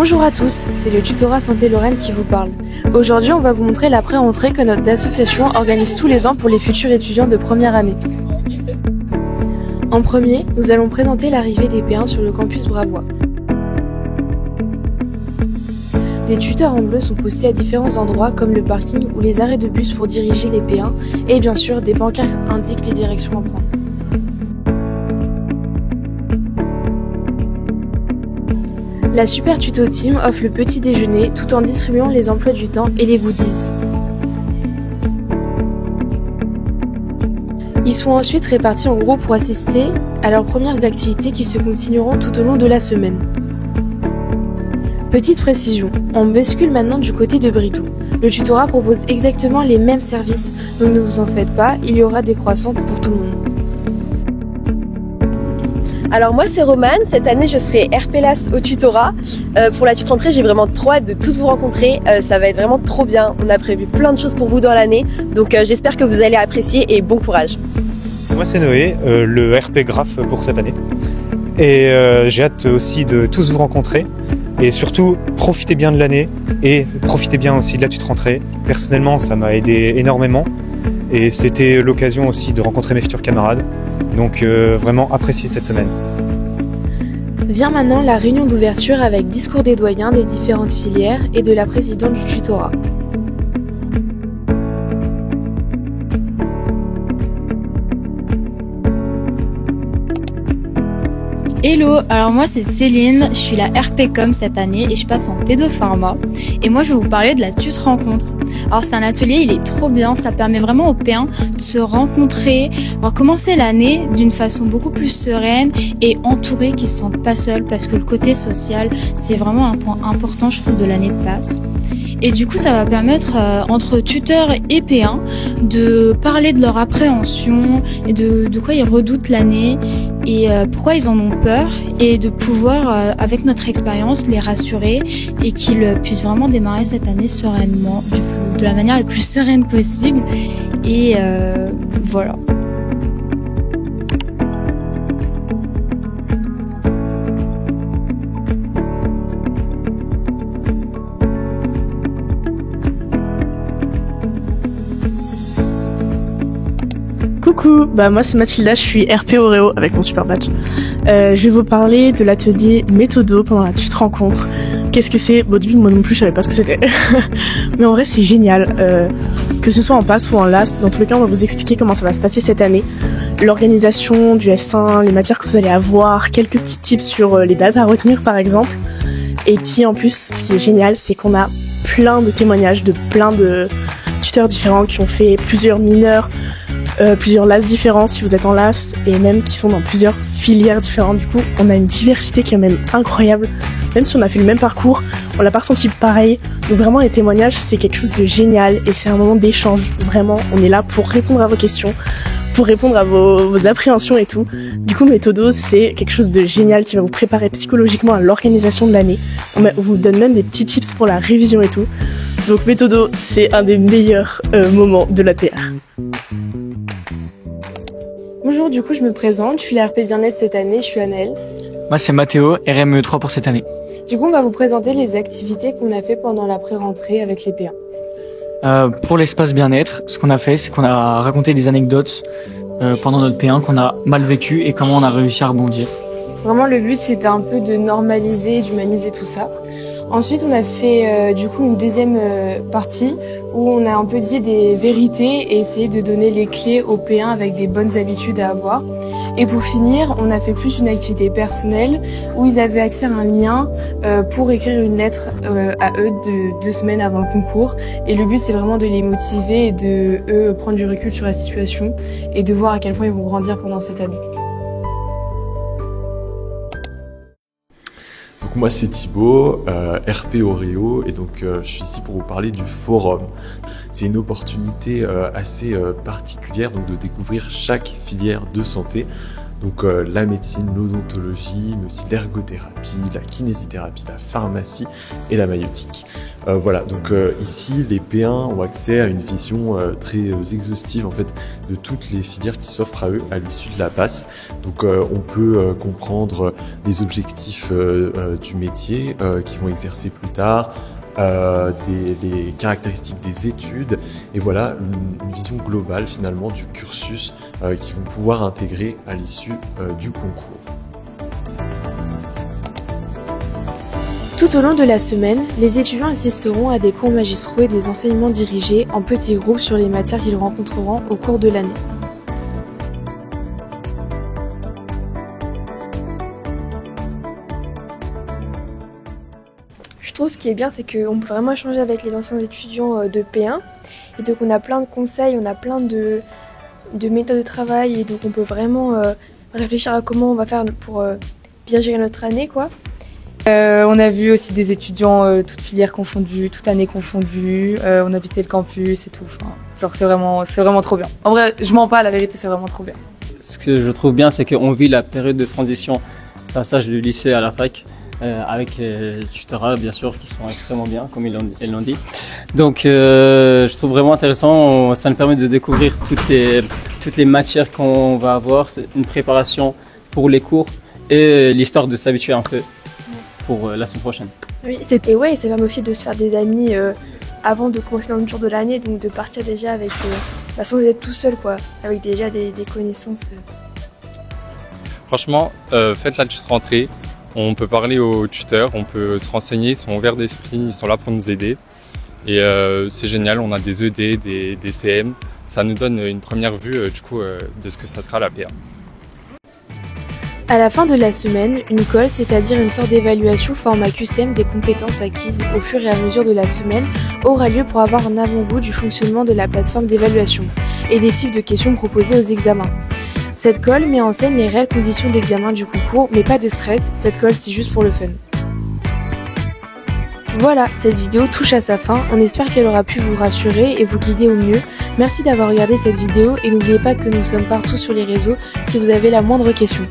Bonjour à tous, c'est le tutorat Santé Lorraine qui vous parle. Aujourd'hui, on va vous montrer la pré-rentrée que notre association organise tous les ans pour les futurs étudiants de première année. En premier, nous allons présenter l'arrivée des P1 sur le campus Bravois. Des tuteurs en bleu sont postés à différents endroits comme le parking ou les arrêts de bus pour diriger les P1 et bien sûr des pancartes indiquent les directions à prendre. La Super Tuto Team offre le petit déjeuner tout en distribuant les emplois du temps et les goodies. Ils sont ensuite répartis en groupes pour assister à leurs premières activités qui se continueront tout au long de la semaine. Petite précision, on bascule maintenant du côté de Bridoux. Le tutorat propose exactement les mêmes services, donc ne vous en faites pas, il y aura des croissants pour tout le monde. Alors moi c'est Romane, cette année je serai RPLAS au tutorat. Pour la toute rentrée j'ai vraiment trop hâte de tous vous rencontrer, ça va être vraiment trop bien, on a prévu plein de choses pour vous dans l'année, donc j'espère que vous allez apprécier et bon courage. Moi c'est Noé, le RP Graph pour cette année, et j'ai hâte aussi de tous vous rencontrer, et surtout profitez bien de l'année, et profitez bien aussi de la toute rentrée. Personnellement ça m'a aidé énormément, et c'était l'occasion aussi de rencontrer mes futurs camarades. Donc vraiment appréciez cette semaine. Vient maintenant la réunion d'ouverture avec discours des doyens des différentes filières et de la présidente du tutorat. Hello, alors moi c'est Céline, je suis la RPCom cette année et je passe en pédopharma. Et moi je vais vous parler de la TUT Rencontre. Alors c'est un atelier, il est trop bien, ça permet vraiment aux P1 de se rencontrer, de commencer l'année d'une façon beaucoup plus sereine et entourée, qu'ils ne se sentent pas seuls, parce que le côté social c'est vraiment un point important je trouve de l'année de passe. Et du coup, ça va permettre entre tuteurs et P1 de parler de leur appréhension et de quoi ils redoutent l'année et pourquoi ils en ont peur, et de pouvoir, avec notre expérience, les rassurer et qu'ils puissent vraiment démarrer cette année sereinement, de la manière la plus sereine possible. Et voilà. Coucou, moi c'est Mathilda, je suis RP Oreo avec mon super badge. Je vais vous parler de l'atelier méthodo pendant la TUT Rencontre. Qu'est-ce que c'est? Au début moi non plus je savais pas ce que c'était. Mais en vrai c'est génial, que ce soit en passe ou en LAS, dans tous les cas on va vous expliquer comment ça va se passer cette année. L'organisation du S1, les matières que vous allez avoir, quelques petits tips sur les dates à retenir par exemple. Et puis en plus ce qui est génial c'est qu'on a plein de témoignages de plein de tuteurs différents qui ont fait plusieurs mineurs, plusieurs LAS différents si vous êtes en LAS, et même qui sont dans plusieurs filières différentes. Du coup on a une diversité qui est même incroyable, même si on a fait le même parcours on l'a pas ressenti pareil. Donc vraiment les témoignages c'est quelque chose de génial et c'est un moment d'échange. Vraiment on est là pour répondre à vos questions, pour répondre à vos appréhensions et tout. Du coup Méthodo c'est quelque chose de génial qui va vous préparer psychologiquement à l'organisation de l'année. On vous donne même des petits tips pour la révision et tout. Donc Méthodo c'est un des meilleurs moments de l'ATR. Bonjour, du coup je me présente, je suis la RP Bien-être cette année, je suis Anaëlle. Moi c'est Mathéo, RME 3 pour cette année. Du coup on va vous présenter les activités qu'on a fait pendant la pré-rentrée avec les P1. Pour l'espace bien-être, ce qu'on a fait c'est qu'on a raconté des anecdotes pendant notre P1 qu'on a mal vécu et comment on a réussi à rebondir. Vraiment le but c'était un peu de normaliser, d'humaniser tout ça. Ensuite, on a fait du coup une deuxième partie où on a un peu dit des vérités et essayé de donner les clés aux P1 avec des bonnes habitudes à avoir. Et pour finir, on a fait plus une activité personnelle où ils avaient accès à un lien pour écrire une lettre à eux 2 semaines avant le concours. Et le but, c'est vraiment de les motiver et de eux prendre du recul sur la situation et de voir à quel point ils vont grandir pendant cette année. Donc moi c'est Thibaut, RP Oreo, et donc je suis ici pour vous parler du forum. C'est une opportunité assez particulière donc de découvrir chaque filière de santé. Donc la médecine, l'odontologie, mais aussi l'ergothérapie, la kinésithérapie, la pharmacie et la maïeutique. Voilà, donc ici les P1 ont accès à une vision très exhaustive en fait de toutes les filières qui s'offrent à eux à l'issue de la passe. Donc on peut comprendre les objectifs du métier qu'ils vont exercer plus tard, les caractéristiques des études et voilà une vision globale finalement du cursus qu'ils vont pouvoir intégrer à l'issue du concours. Tout au long de la semaine, les étudiants assisteront à des cours magistraux et des enseignements dirigés en petits groupes sur les matières qu'ils rencontreront au cours de l'année. Je trouve ce qui est bien, c'est qu'on peut vraiment échanger avec les anciens étudiants de P1 et donc on a plein de conseils, on a plein de méthodes de travail et donc on peut vraiment réfléchir à comment on va faire pour bien gérer notre année, quoi. On a vu aussi des étudiants toutes filières confondues, toute année confondue. On a visité le campus et tout. Enfin, genre c'est vraiment trop bien. En vrai, je mens pas, la vérité, c'est vraiment trop bien. Ce que je trouve bien, c'est qu'on vit la période de transition, passage du lycée à la fac, avec les tutorats bien sûr qui sont extrêmement bien, comme ils l'ont dit. Donc, je trouve vraiment intéressant. Ça nous permet de découvrir toutes les matières qu'on va avoir, c'est une préparation pour les cours et l'histoire de s'habituer un peu pour la semaine prochaine. Oui, c'était ouais, ça permet aussi de se faire des amis avant de commencer l'aventure de l'année, donc de partir déjà avec sans être tout seul, quoi, avec déjà des connaissances. Franchement, faites la tutre rentrée. On peut parler aux tuteurs, on peut se renseigner, ils sont ouverts d'esprit, ils sont là pour nous aider. Et c'est génial, on a des ED, des CM. Ça nous donne une première vue de ce que ça sera la PA. À la fin de la semaine, une colle, c'est-à-dire une sorte d'évaluation format QCM des compétences acquises au fur et à mesure de la semaine, aura lieu pour avoir un avant-goût du fonctionnement de la plateforme d'évaluation et des types de questions proposées aux examens. Cette colle met en scène les réelles conditions d'examen du concours, mais pas de stress, cette colle c'est juste pour le fun. Voilà, cette vidéo touche à sa fin, on espère qu'elle aura pu vous rassurer et vous guider au mieux. Merci d'avoir regardé cette vidéo et n'oubliez pas que nous sommes partout sur les réseaux si vous avez la moindre question.